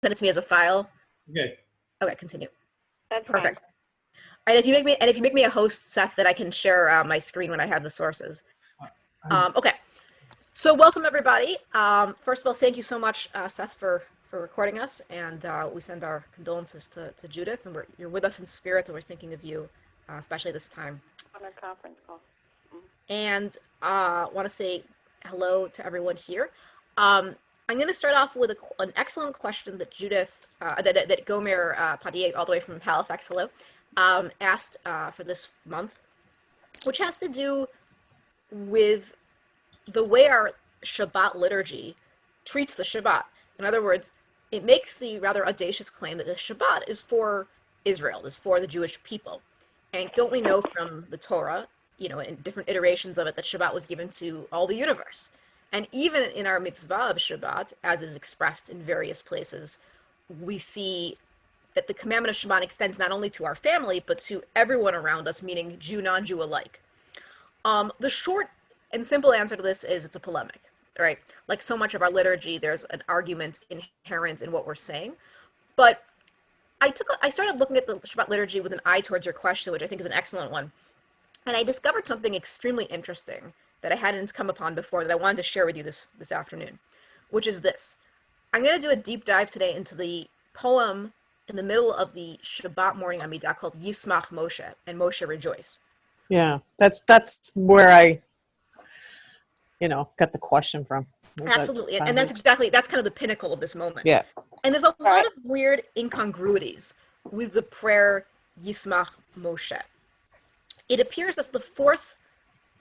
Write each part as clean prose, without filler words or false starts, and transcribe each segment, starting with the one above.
send it to me as a file? Okay. Okay, continue. That's Perfect. fine. All right, if you make me a host, Seth, that I can share my screen when I have the sources. Okay. So welcome everybody. First of all, thank you so much, Seth, for recording us, and we send our condolences to Judith, and you're with us in spirit, and we're thinking of you, especially this time. On our conference call. And want to say hello to everyone here. I'm going to start off with an excellent question that Judith, that Gomer Padier, all the way from Halifax, hello, asked for this month, which has to do with the way our Shabbat liturgy treats the Shabbat. In other words, it makes the rather audacious claim that the Shabbat is for Israel, is for the Jewish people. And don't we know from the Torah, in different iterations of it, that Shabbat was given to all the universe? And even in our mitzvah of Shabbat, as is expressed in various places, we see that the commandment of Shabbat extends not only to our family, but to everyone around us, meaning Jew, non-Jew alike. The short and simple answer to this is it's a polemic, right? Like so much of our liturgy, there's an argument inherent in what we're saying. But I started looking at the Shabbat liturgy with an eye towards your question, which I think is an excellent one. And I discovered something extremely interesting that I hadn't come upon before that I wanted to share with you this afternoon, which is this. I'm going to do a deep dive today into the poem in the middle of the Shabbat morning Amidah called Yismach Moshe, and Moshe Rejoice. Yeah, that's where I, got the question from. Absolutely, and that's kind of the pinnacle of this moment. Yeah. And there's a lot of weird incongruities with the prayer Yismach Moshe. It appears as the fourth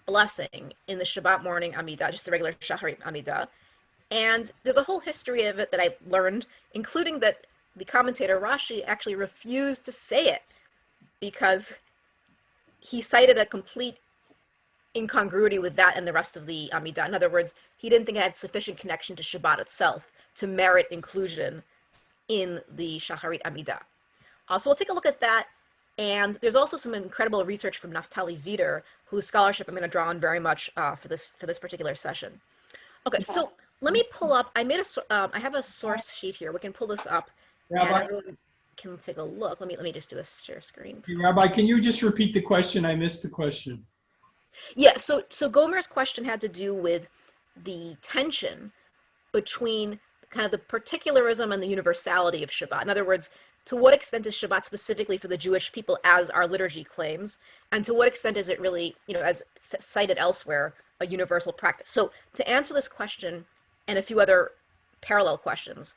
blessing in the Shabbat morning Amidah, just the regular Shacharit Amidah. And there's a whole history of it that I learned, including that the commentator Rashi actually refused to say it because he cited a complete incongruity with that and the rest of the Amidah. In other words, he didn't think it had sufficient connection to Shabbat itself to merit inclusion in the Shacharit Amidah. So we'll take a look at that. And there's also some incredible research from Naftali Vider, whose scholarship I'm going to draw on very much for this particular session. Okay, so let me pull up. I have a source sheet here. We can pull this up, and everyone can take a look. Let me just do a share screen. Rabbi, can you just repeat the question? I missed the question. Yeah. So Gomer's question had to do with the tension between kind of the particularism and the universality of Shabbat. In other words, to what extent is Shabbat specifically for the Jewish people, as our liturgy claims, and to what extent is it really, as cited elsewhere, a universal practice? So to answer this question and a few other parallel questions,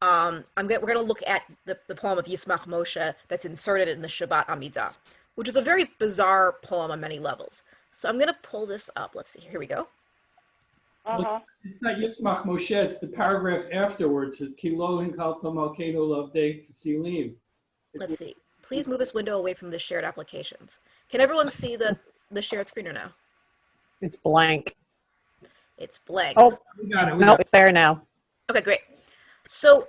we're going to look at the poem of Yismach Moshe that's inserted in the Shabbat Amidah, which is a very bizarre poem on many levels. So I'm going to pull this up. Let's see. Here we go. Look, it's not Yismach Moshe, it's the paragraph afterwards. It's Kilo Hinkalto Malkedo Lavdei Kasilim. Let's see. Please move this window away from the shared applications. Can everyone see the shared screen or no? It's blank. It's blank. Oh, We got it. no, it's there now. Okay, great. So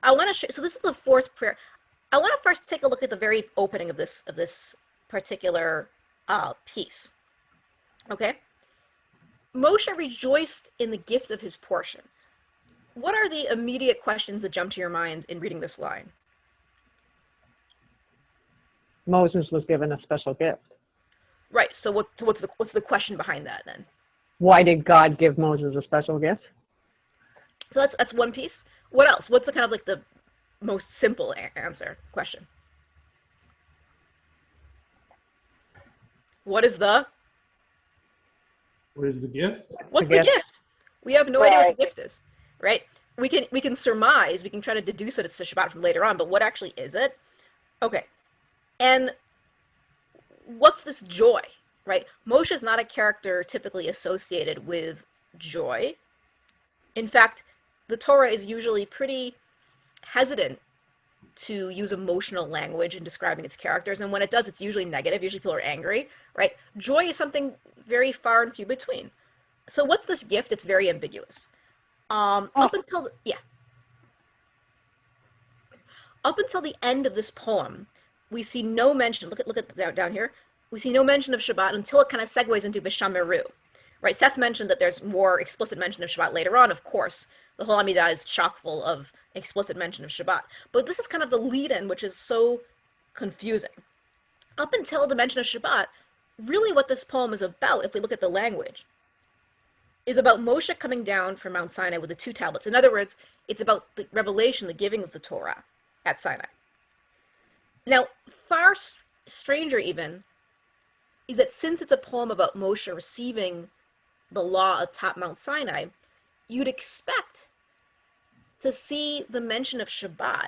I want to show. So this is the fourth prayer. I want to first take a look at the very opening of this particular piece. Okay. Moshe rejoiced in the gift of his portion. What are the immediate questions that jump to your mind in reading this line? Moses was given a special gift. Right. So what's the question behind that then? Why did God give Moses a special gift? So that's one piece. What else? What's the kind of like the most simple question? What is the gift? What's the gift? We have no idea what the gift is, right? We can surmise, we can try to deduce that it's the Shabbat from later on, but what actually is it? Okay. And what's this joy, right? Moshe is not a character typically associated with joy. In fact, the Torah is usually pretty hesitant to use emotional language in describing its characters, and when it does, it's usually negative. Usually people are angry, right? Joy is something very far and few between. So what's this gift? It's very ambiguous. Up until the end of this poem, we see no mention. Look at down here. We see no mention of Shabbat until it kind of segues into Vashanoo Rule, right? Seth mentioned that there's more explicit mention of Shabbat later on, of course. The whole Amidah is chock full of explicit mention of Shabbat. But this is kind of the lead-in, which is so confusing. Up until the mention of Shabbat, really what this poem is about, if we look at the language, is about Moshe coming down from Mount Sinai with the 2 tablets. In other words, it's about the revelation, the giving of the Torah at Sinai. Now, far stranger even is that since it's a poem about Moshe receiving the law atop Mount Sinai, you'd expect to see the mention of Shabbat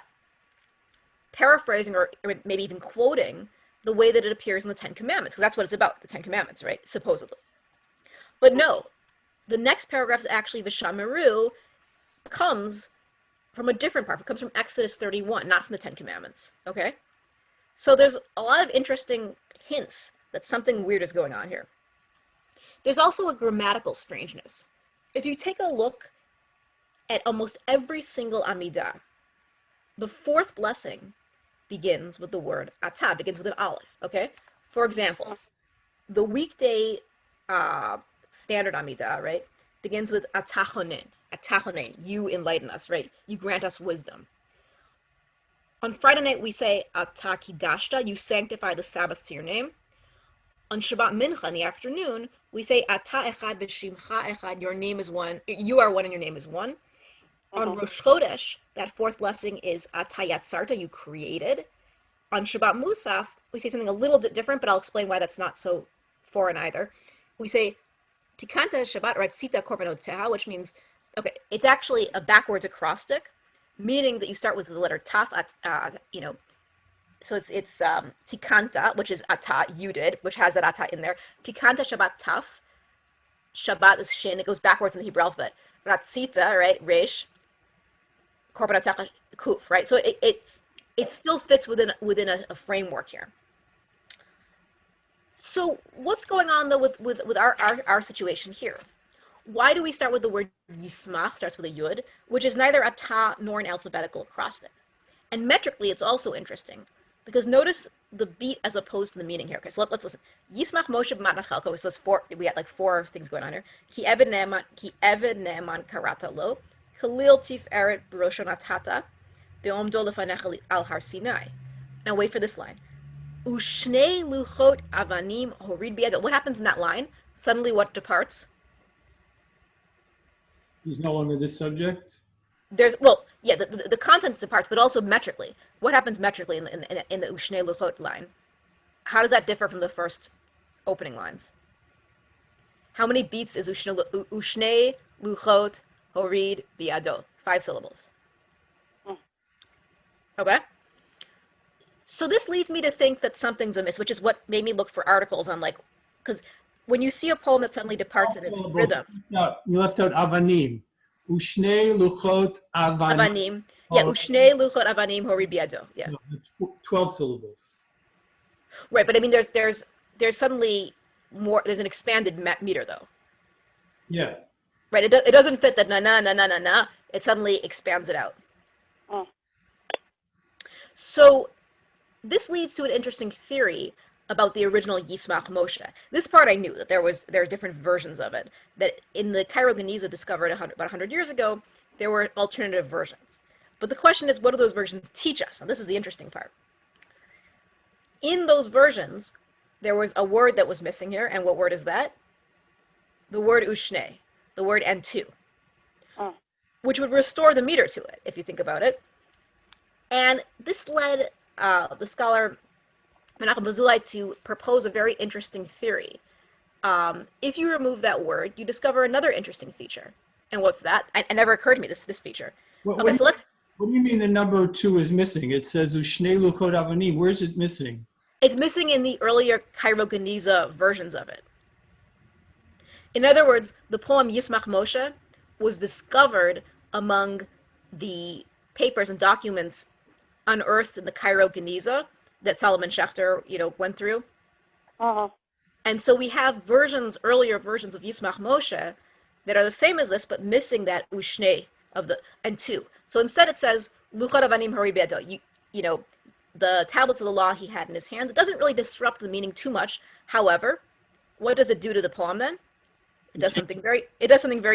paraphrasing or maybe even quoting the way that it appears in the Ten Commandments, because that's what it's about, the Ten Commandments, right? Supposedly. But no, the next paragraph is actually Vashanoo Rule comes from a different part. It comes from Exodus 31, not from the Ten Commandments, okay? So there's a lot of interesting hints that something weird is going on here. There's also a grammatical strangeness. If you take a look at almost every single Amidah, the 4th blessing begins with the word atah, begins with an aleph, okay? For example, the weekday standard Amidah, right, begins with atachonen, you enlighten us, right? You grant us wisdom. On Friday night, we say atah kidashta, you sanctify the Sabbath to your name. On Shabbat Mincha in the afternoon, we say atah echad v'shimcha echad, your name is one, you are one and your name is one. On Rosh Chodesh, that 4th blessing is atah yatzarta, you created. On Shabbat Musaf, we say something a little bit different, but I'll explain why that's not so foreign either. We say tikanta Shabbat ratzita korbanoteha, which means, okay, it's actually a backwards acrostic, meaning that you start with the letter taf, so it's tikanta, which is atah, you did, which has that atah in there. Tikanta Shabbat taf, Shabbat is shin, it goes backwards in the Hebrew alphabet. Ratzita, right, resh, korbanoteha, kuf, right? So it still fits within a framework here. So what's going on though with our situation here? Why do we start with the word yismach, starts with a yud, which is neither a ta nor an alphabetical acrostic? And metrically, it's also interesting, because notice the beat as opposed to the meaning here. Okay, so let's listen. Yismach Moshe b'matnat chalko, so we had like 4 things going on here. Ki eved ne'eman karata lo, khalil tiferet b'rosho natata, be'omdo lefanecha al har Sinai. Now wait for this line. Ushnei luchot avanim horid biyado. What happens in that line? Suddenly what departs? He's no longer this subject. The content departs, but also metrically. What happens metrically in the Ushnei luchot line? How does that differ from the first opening lines? How many beats is Ushnei luchot horid biyado? 5 syllables. Okay? So this leads me to think that something's amiss, which is what made me look for articles on, like, because when you see a poem that suddenly departs in its rhythm. No, you left out avanim. Ushnei luchot avanim. Yeah, ushnei luchot avanim horid biyado. Yeah. No, it's 12 syllables. Right, but I mean, there's suddenly more. There's an expanded meter though. Yeah. Right. It doesn't fit that na na na na na na. It suddenly expands it out. Oh. So this leads to an interesting theory about the original Yismach Moshe. This part I knew, that there are different versions of it, that in the Cairo Geniza discovered about 100 years ago, there were alternative versions. But the question is, what do those versions teach us? And this is the interesting part. In those versions, there was a word that was missing here, and what word is that? The word Ushnei, the word and 2, which would restore the meter to it, if you think about it. And this led the scholar Menachem Bazulai to propose a very interesting theory. If you remove that word, you discover another interesting feature. And what's that? It never occurred to me, this feature. What do you mean the number 2 is missing? It says Ushnei luchot avanim. Where is it missing? It's missing in the earlier Cairo Geniza versions of it. In other words, the poem Yismach Moshe was discovered among the papers and documents unearthed in the Cairo Geniza that Solomon Schechter, went through. And so we have earlier versions of Yismach Moshe that are the same as this, but missing that Ushnei of the and 2. So instead it says Luchot Avanim Horid Biyado. The tablets of the law he had in his hand. It doesn't really disrupt the meaning too much. However, what does it do to the poem then? It does something very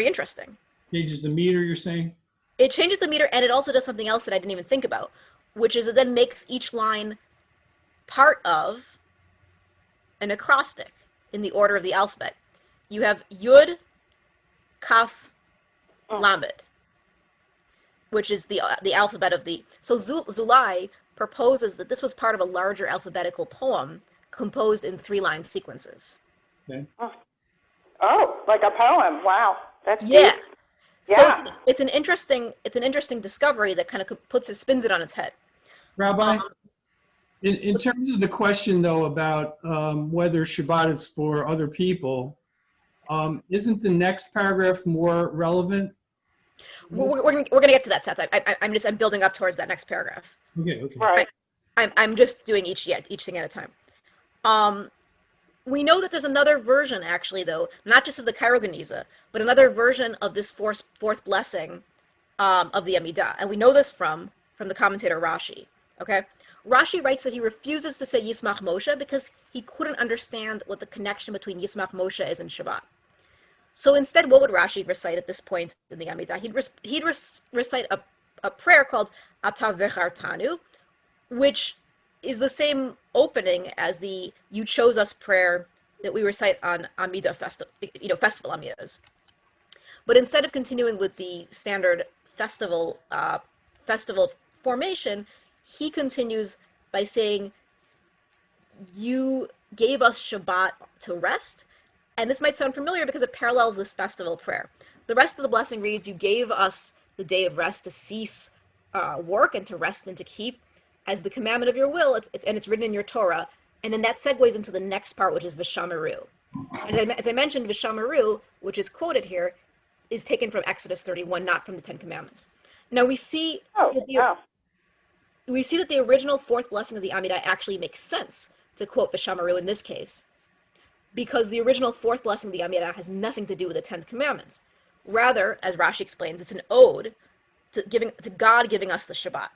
interesting. Changes the meter, you're saying? It changes the meter, and it also does something else that I didn't even think about, which is it then makes each line part of an acrostic in the order of the alphabet. You have Yud, Kaf, Lamed, which is the alphabet of the. So Zulai proposes that this was part of a larger alphabetical poem composed in 3-line sequences. Okay. Oh, like a poem. Wow. That's Yeah. deep. So Yeah. it's an interesting discovery that kind of spins it on its head. Rabbi, in terms of the question, though, about whether Shabbat is for other people, isn't the next paragraph more relevant? We're going to get to that, Seth. I'm building up towards that next paragraph. Okay. Right. I'm just doing each thing at a time. We know that there's another version, actually, though, not just of the Kairogeniza, but another version of this fourth blessing of the Amidah. And we know this from the commentator Rashi. Okay? Rashi writes that he refuses to say Yismach Moshe because he couldn't understand what the connection between Yismach Moshe is and Shabbat. So instead, what would Rashi recite at this point in the Amidah? He'd recite a prayer called Ata Vechartanu, which is the same opening as the "You Chose Us" prayer that we recite on Amidah festival Amidahs. But instead of continuing with the standard festival formation, he continues by saying, "You gave us Shabbat to rest." And this might sound familiar because it parallels this festival prayer. The rest of the blessing reads, "You gave us the day of rest to cease work and to rest and to keep as the commandment of your will." It's written in your Torah. And then that segues into the next part, which is Vashanoo Rule. And as I mentioned, Vashanoo Rule, which is quoted here, is taken from Exodus 31, not from the Ten Commandments. Now we see that the original fourth blessing of the Amidah actually makes sense to quote Vashanoo Rule in this case, because the original fourth blessing of the Amidah has nothing to do with the 10th Commandments. Rather, as Rashi explains, it's an ode to God giving us the Shabbat.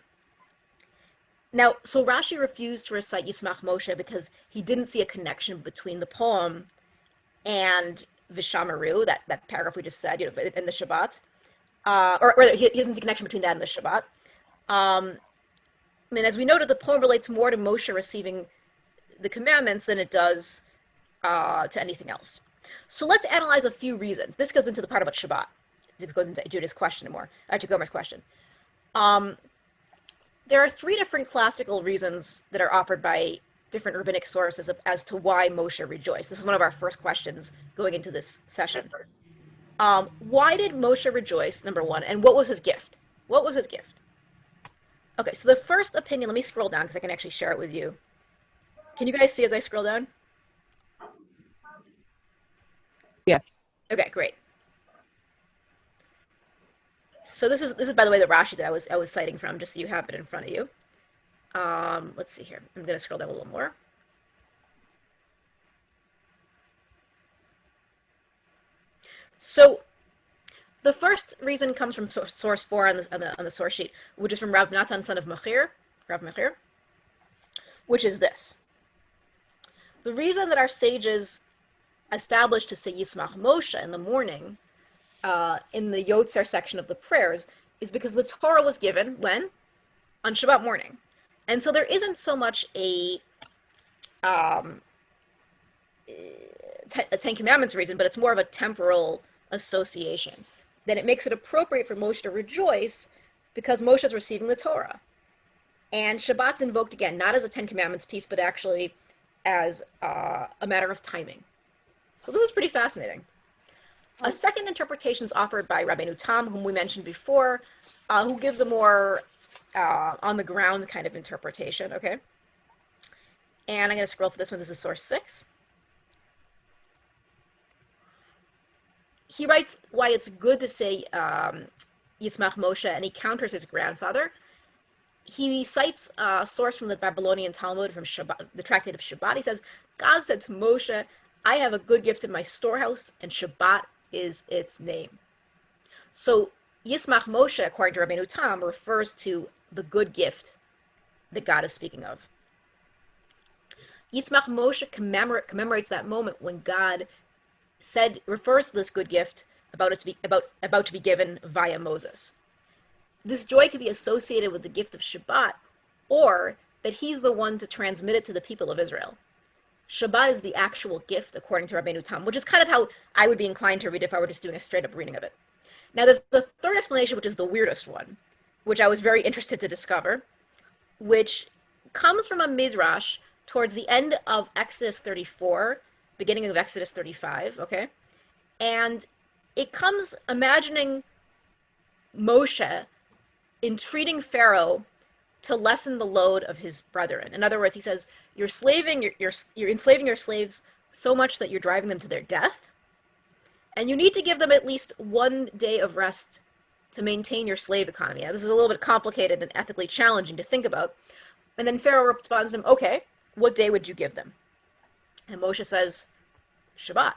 Now, so Rashi refused to recite Yismach Moshe because he didn't see a connection between the poem and Vashanoo Rule, that paragraph we just said, in the Shabbat. Or rather, he doesn't see a connection between that and the Shabbat. And as we noted, the poem relates more to Moshe receiving the commandments than it does to anything else. So let's analyze a few reasons. This goes into the part about Shabbat. This goes into Judah's question more, to Gomer's question. There are 3 different classical reasons that are offered by different rabbinic sources as to why Moshe rejoiced. This was one of our first questions going into this session. Why did Moshe rejoice, number one, and what was his gift? What was his gift? Okay, so the first opinion, let me scroll down because I can actually share it with you. Can you guys see as I scroll down? Yes. Okay, great. So this is by the way the Rashi that I was citing from, just so you have it in front of you. Let's see here. I'm going to scroll down a little more. So the first reason comes from source 4 on the source sheet, which is from Rav Natan, son of Rav Mechir, which is this. The reason that our sages established to say Yismach Moshe in the morning in the Yotzer section of the prayers is because the Torah was given when? On Shabbat morning. And so there isn't so much a Ten Commandments reason, but it's more of a temporal association. Then it makes it appropriate for Moshe to rejoice because Moshe is receiving the Torah. And Shabbat's invoked again, not as a Ten Commandments piece, but actually as a matter of timing. So this is pretty fascinating. A second interpretation is offered by Rabbeinu Tam, whom we mentioned before, who gives a more on-the-ground kind of interpretation, okay? And I'm going to scroll for this one. This is source 6. He writes why it's good to say Yismach Moshe, and he counters his grandfather. He cites a source from the Babylonian Talmud, from Shabbat, the tractate of Shabbat. He says, God said to Moshe, I have a good gift in my storehouse, and Shabbat is its name. So Yismach Moshe, according to Rabbeinu Tam, refers to the good gift that God is speaking of. Yismach Moshe commemorates that moment when God refers to this good gift about to be given via Moses. This joy could be associated with the gift of Shabbat, or that he's the one to transmit it to the people of Israel. Shabbat is the actual gift, according to Rabbeinu Tam, which is kind of how I would be inclined to read if I were just doing a straight-up reading of it. Now, there's the third explanation, which is the weirdest one, which I was very interested to discover, which comes from a midrash towards the end of Exodus 34, beginning of Exodus 35, okay? And it comes imagining Moshe entreating Pharaoh to lessen the load of his brethren. In other words, he says, you're enslaving your slaves so much that you're driving them to their death, and you need to give them at least 1 day of rest to maintain your slave economy. Now, this is a little bit complicated and ethically challenging to think about. And then Pharaoh responds to him, okay, what day would you give them? And Moshe says, Shabbat.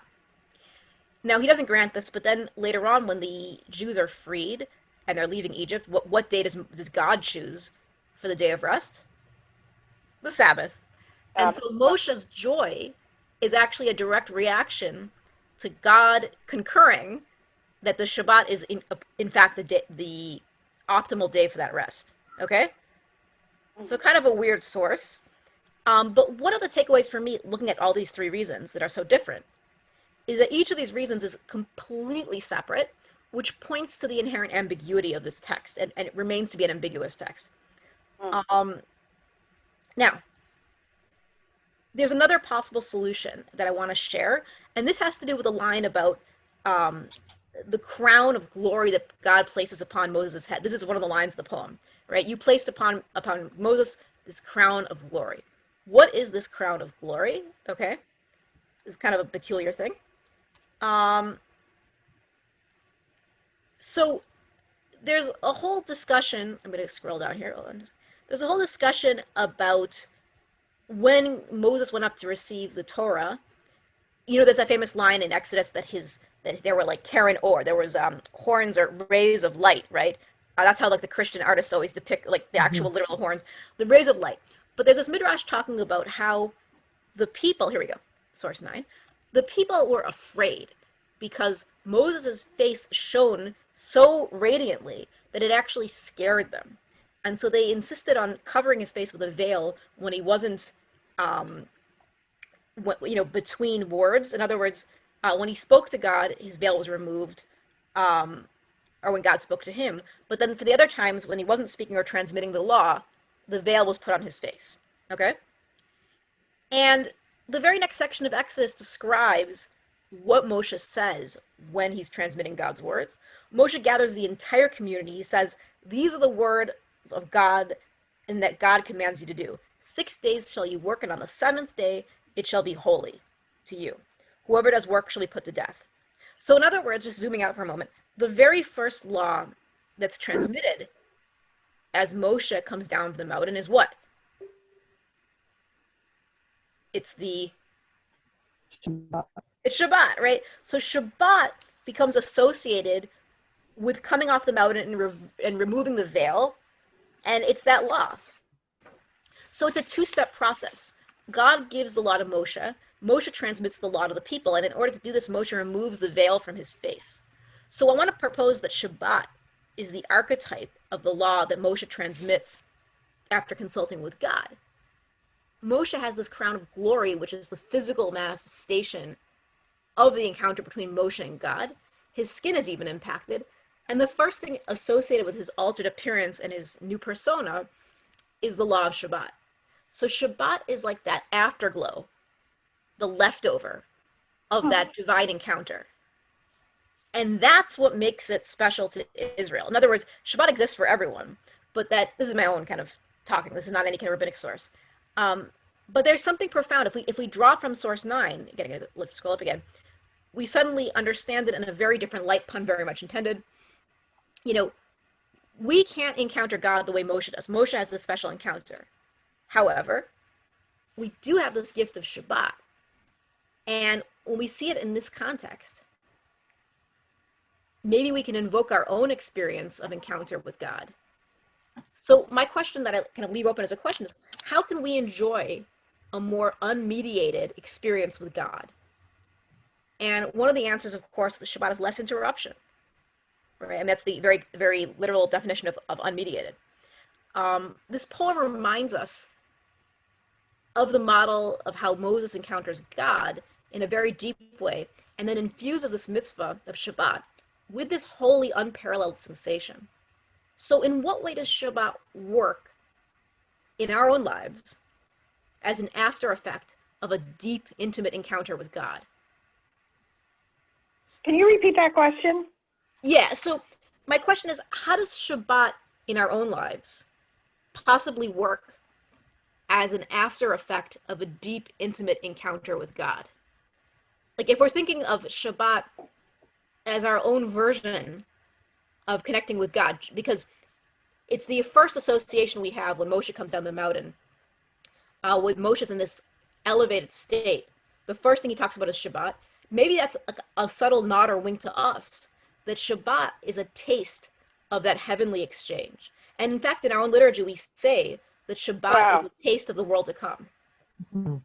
Now, he doesn't grant this, but then later on, when the Jews are freed and they're leaving Egypt, what day does God choose for the day of rest? The Sabbath. And so Moshe's joy is actually a direct reaction to God concurring that the Shabbat is in fact the optimal day for that rest. Okay? So kind of a weird source. But one of the takeaways for me, looking at all these three reasons that are so different, is that each of these reasons is completely separate, which points to the inherent ambiguity of this text, and it remains to be an ambiguous text. Now, there's another possible solution that I want to share, and this has to do with a line about the crown of glory that God places upon Moses' head. This is one of the lines of the poem, right? You placed upon Moses this crown of glory. What is this crown of glory? Okay, this is kind of a peculiar thing. So there's a whole discussion. I'm going to scroll down here. Hold on. There's a whole discussion about when Moses went up to receive the Torah. You know, there's that famous line in Exodus that there were like Karen or there was horns or rays of light, right? That's how like the Christian artists always depict like the actual literal horns, the rays of light. But there's this midrash talking about how the people, here we go, source 9, the people were afraid because Moses' face shone so radiantly that it actually scared them. And so they insisted on covering his face with a veil when he wasn't, between words. In other words, when he spoke to God, his veil was removed, or when God spoke to him. But then for the other times, when he wasn't speaking or transmitting the law, the veil was put on his face, okay? And the very next section of Exodus describes what Moshe says when he's transmitting God's words. Moshe gathers the entire community. He says, these are the words of God and that God commands you to do. 6 days shall you work, and on the 7th day it shall be holy to you. Whoever does work shall be put to death. So in other words, just zooming out for a moment, the very first law that's transmitted as Moshe comes down from the mountain is what? It's Shabbat, right? So Shabbat becomes associated with coming off the mountain and removing the veil, and it's that law. So it's a two-step process. God gives the law to Moshe. Moshe transmits the law to the people, and in order to do this, Moshe removes the veil from his face. So I want to propose that Shabbat is the archetype of the law that Moshe transmits after consulting with God. Moshe has this crown of glory, which is the physical manifestation of the encounter between Moshe and God. His skin is even impacted. And the first thing associated with his altered appearance and his new persona is the law of Shabbat. So Shabbat is like that afterglow, the leftover of that divine encounter. And that's what makes it special to Israel. In other words, Shabbat exists for everyone, but this is my own kind of talking. This is not any kind of rabbinic source. But there's something profound. If we draw from source 9, let's scroll up again, we suddenly understand it in a very different light, pun very much intended. You know, we can't encounter God the way Moshe does. Moshe has this special encounter. However, we do have this gift of Shabbat. And when we see it in this context, maybe we can invoke our own experience of encounter with God. So my question that I kind of leave open as a question is, how can we enjoy a more unmediated experience with God? And one of the answers, of course, the Shabbat is less interruption, right? And that's the very, very literal definition of unmediated. This poem reminds us of the model of how Moses encounters God in a very deep way, and then infuses this mitzvah of Shabbat with this wholly unparalleled sensation. So in what way does Shabbat work in our own lives as an after effect of a deep, intimate encounter with God? Can you repeat that question? Yeah, so my question is, how does Shabbat in our own lives possibly work as an after effect of a deep, intimate encounter with God? Like, if we're thinking of Shabbat as our own version of connecting with God, because it's the first association we have when Moshe comes down the mountain. When Moshe's in this elevated state, the first thing he talks about is Shabbat. Maybe that's a subtle nod or wink to us that Shabbat is a taste of that heavenly exchange. And in fact, in our own liturgy, we say that Shabbat is a taste of the world to come. Mm-hmm.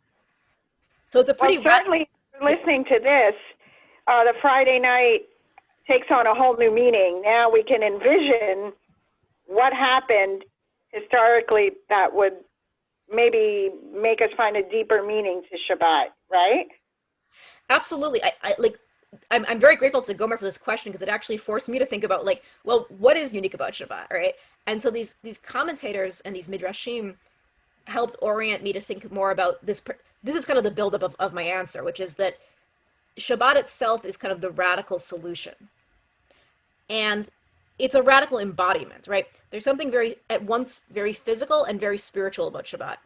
So it's a pretty certainly listening to this, the Friday night takes on a whole new meaning. Now we can envision what happened historically that would maybe make us find a deeper meaning to Shabbat, right? Absolutely. I'm very grateful to Gomer for this question, because it actually forced me to think about, like, well, what is unique about Shabbat, right? And so these commentators and these midrashim helped orient me to think more about this. This is kind of the buildup of my answer, which is that Shabbat itself is kind of the radical solution. And it's a radical embodiment, right? There's something at once very physical and very spiritual about Shabbat.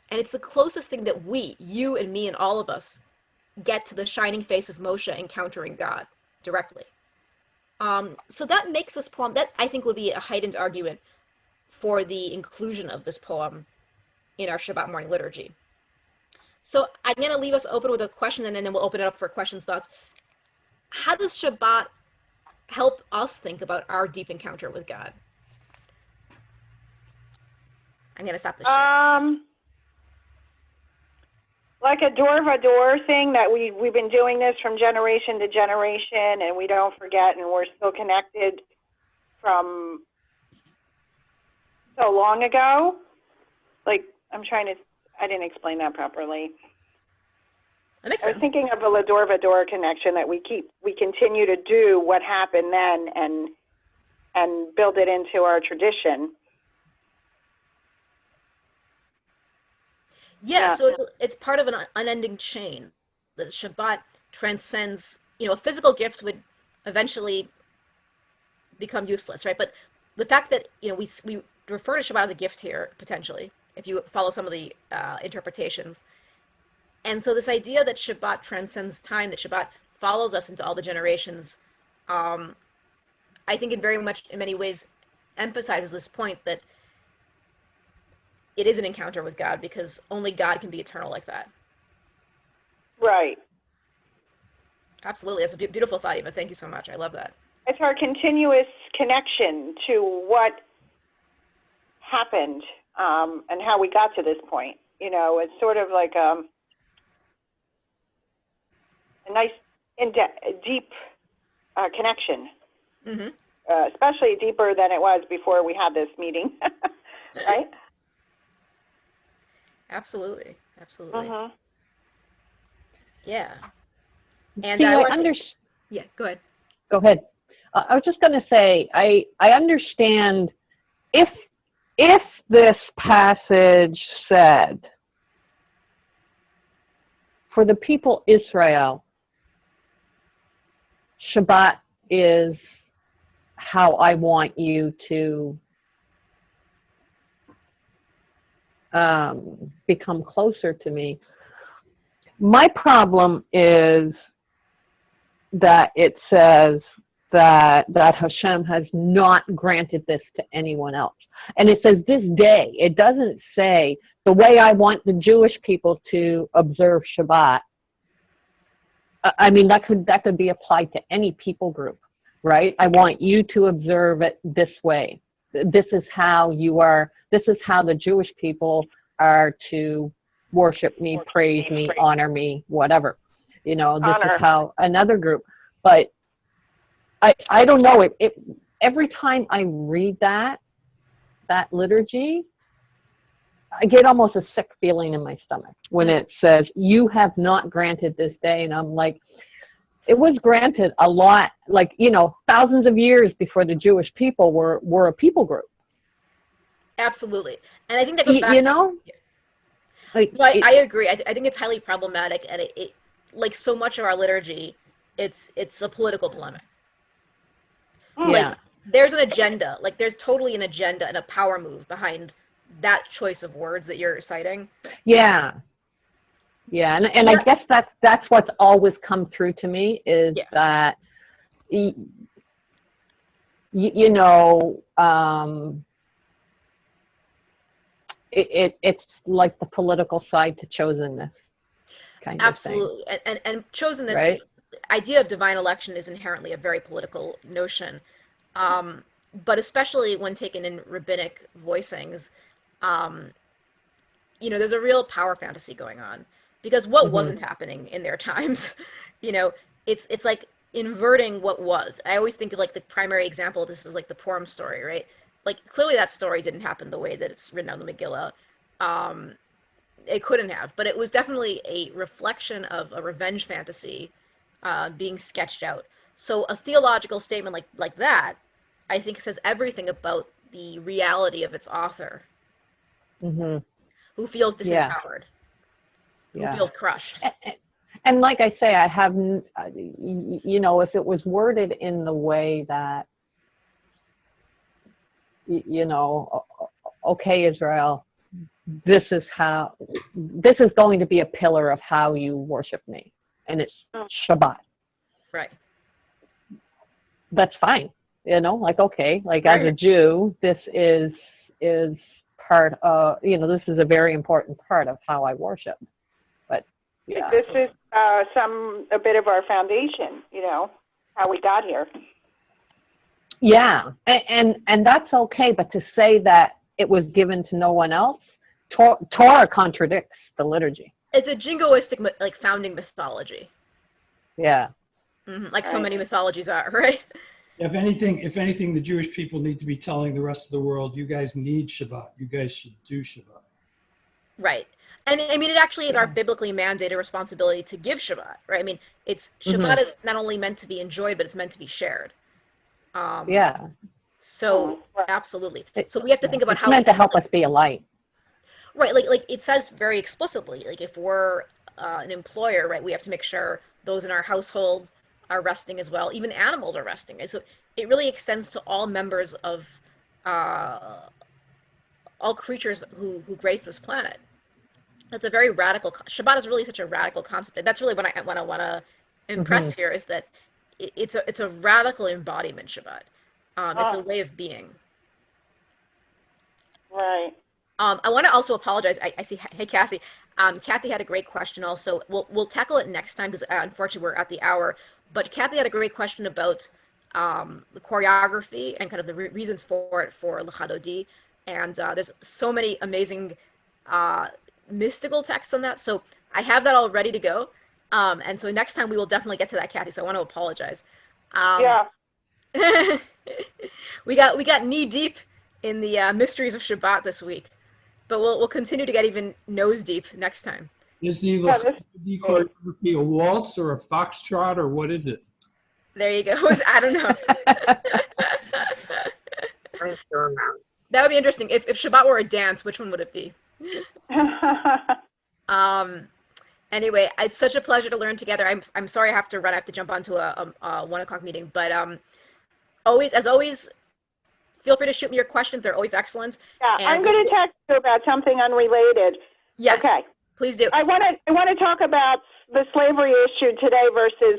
And it's the closest thing that we, you and me and all of us, get to the shining face of Moshe encountering God directly. So that makes this poem, that I think would be a heightened argument for the inclusion of this poem in our Shabbat morning liturgy. So I'm going to leave us open with a question, and then we'll open it up for questions, thoughts. How does Shabbat help us think about our deep encounter with God? I'm going to stop the show. Like a door thing that we've been doing this from generation to generation, and we don't forget, and we're still connected from so long ago. Like, I didn't explain that properly. That makes I was sense. thinking of a Lador connection, that we continue to do what happened then and build it into our tradition. Yeah, so it's part of an unending chain. The Shabbat transcends, physical gifts would eventually become useless, right? But the fact that, we refer to Shabbat as a gift here, potentially, if you follow some of the interpretations. And so this idea that Shabbat transcends time, that Shabbat follows us into all the generations, I think in many ways emphasizes this point that it is an encounter with God, because only God can be eternal like that. Right. Absolutely. That's a beautiful thought, Eva. Thank you so much. I love that. It's our continuous connection to what happened and how we got to this point. It's sort of like a nice, deep connection, especially deeper than it was before we had this meeting, right? Absolutely. Uh-huh. Yeah. And See, yeah, go ahead. Go ahead. I was just going to say, I understand if this passage said, for the people Israel, Shabbat is how I want you to become closer to me. My problem is that it says that Hashem has not granted this to anyone else. And it says this day. It doesn't say the way I want the Jewish people to observe Shabbat. I mean, that could be applied to any people group, right? I want you to observe it this way. This is how the Jewish people are to worship me, praise me, honor me, whatever. You know, this Honor. is how another group. But I don't know. Every time I read that liturgy, I get almost a sick feeling in my stomach when it says, "You have not granted this day," and I'm like, it was granted a lot, like, you know, thousands of years before the Jewish people were a people group. Absolutely. And I think that goes back You to, know, like, no, I agree. I think it's highly problematic, and it like so much of our liturgy, it's a political polemic. yeah, Like there's an agenda, like there's totally an agenda and a power move behind that choice of words that you're citing. yeah, and I guess that's what's always come through to me is that, you know, it's like the political side to chosenness kind of thing. Absolutely. And chosenness, Right? idea of divine election is inherently a very political notion. But especially when taken in rabbinic voicings, you know, there's a real power fantasy going on. Because what wasn't happening in their times, you know, it's like inverting what was. I always think of like the primary example of this is like the Purim story, right? Like clearly that story didn't happen the way that it's written on the Megillah. It couldn't have, but it was definitely a reflection of a revenge fantasy being sketched out. So a theological statement like that, I think, says everything about the reality of its author, who feels disempowered, who feels crushed. And like I say, I haven't, you know, if it was worded in the way that, you know, okay, Israel, this is going to be a pillar of how you worship me, and it's Shabbat. Right. That's fine. You know, like, okay, like Right. as a Jew, this is part of, you know, this is a very important part of how I worship. But yeah. This is a bit of our foundation, you know, how we got here. Yeah, and that's okay, but to say that it was given to no one else, Torah contradicts the liturgy. It's a jingoistic, like, founding mythology. Yeah. Like so many mythologies are, right? If anything, the Jewish people need to be telling the rest of the world, you guys need Shabbat. You guys should do Shabbat. Right. And I mean, it actually is our biblically mandated responsibility to give Shabbat, right? I mean, Shabbat is not only meant to be enjoyed, but it's meant to be shared. Yeah. So absolutely. So we have to think about how it's meant to help us be a light. Right. Like it says very explicitly, like if we're an employer, right, we have to make sure those in our household are resting as well. Even animals are resting. And so it really extends to all members of all creatures who grace this planet. That's a very radical. Shabbat is really such a radical concept. And that's really what I want to impress here is that it's a radical embodiment. Shabbat. It's a way of being. Right. I want to also apologize. I see. Hey, Kathy. Kathy had a great question. Also, we'll tackle it next time because unfortunately we're at the hour. But Kathy had a great question about the choreography and kind of the reasons for it for L'Chadodi. And there's so many amazing mystical texts on that. So I have that all ready to go. And so next time we will definitely get to that, Kathy. So I want to apologize. Yeah. we got knee deep in the mysteries of Shabbat this week, but we'll continue to get even nose deep next time. Is the L'Chadodi choreography a waltz or a foxtrot or what is it? There you go. I don't know. That would be interesting. If Shabbat were a dance, which one would it be? Anyway, it's such a pleasure to learn together. I'm sorry I have to run. I have to jump onto a 1 o'clock meeting. But as always, feel free to shoot me your questions. They're always excellent. Yeah, I'm going to text you about something unrelated. Yes. Okay. Please do. I want to talk about the slavery issue today versus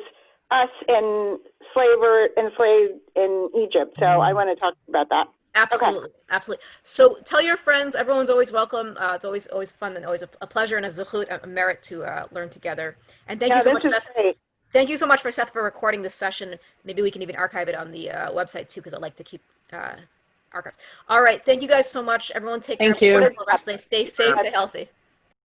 us enslaved in Egypt. So I want to talk about that. Absolutely, absolutely. So tell your friends. Everyone's always welcome. It's always fun and always a pleasure and a zechut, a merit to learn together. And thank you so much, Seth. Great. Thank you so much Seth for recording this session. Maybe we can even archive it on the website too, because I like to keep archives. All right. Thank you guys so much. Everyone, take care. Thank you. Stay safe, stay healthy.